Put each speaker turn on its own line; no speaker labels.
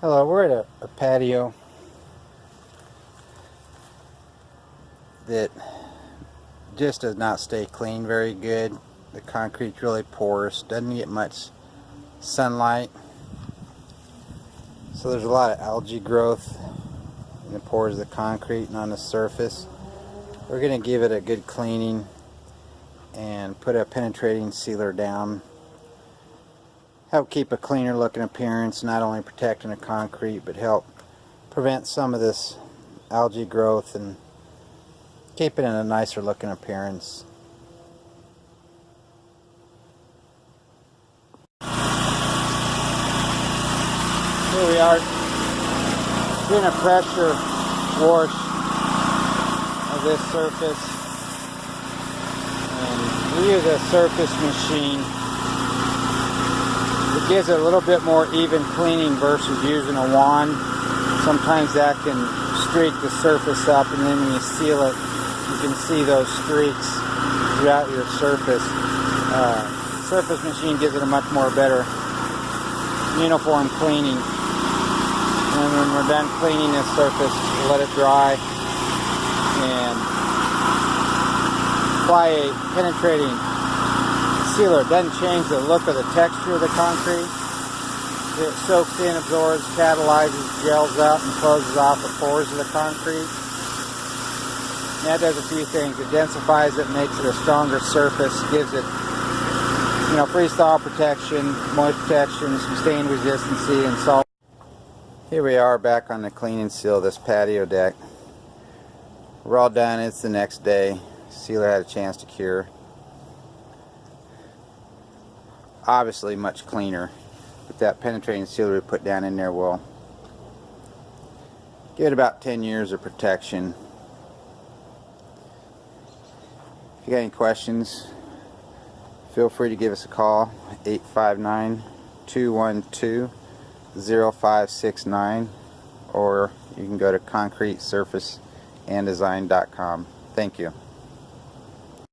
Hello, we're at a patio that just does not stay clean very good. The concrete's really porous, doesn't get much sunlight, so there's a lot of algae growth in the pores of the concrete and on the surface. We're going to give it a good cleaning and put a penetrating sealer down. Help keep a cleaner looking appearance, not only protecting the concrete but help prevent some of this algae growth and keep it in a nicer looking appearance. Here we are doing a pressure wash of this surface, and we use a surface machine. It gives it a little bit more even cleaning versus using a wand. Sometimes that can streak the surface up, and then when you seal it, you can see those streaks throughout your surface. Surface machine gives it a much more better uniform cleaning. And when we're done cleaning this surface, we'll let it dry and apply a penetrating sealer. It doesn't change the look of the texture of the concrete. It soaks in, absorbs, catalyzes, gels up, and closes off the pores of the concrete. And that does a few things. It densifies it, makes it a stronger surface, gives it, freeze-thaw protection, moist protection, some stain resistancy, and salt. Here we are back on the clean and seal of this patio deck. We're all done. It's the next day. Sealer had a chance to cure. Obviously much cleaner, but that penetrating sealer we put down in there will give it about 10 years of protection. If you got any questions, feel free to give us a call, 859-212-0569, or you can go to concretesurfaceanddesign.com. Thank you.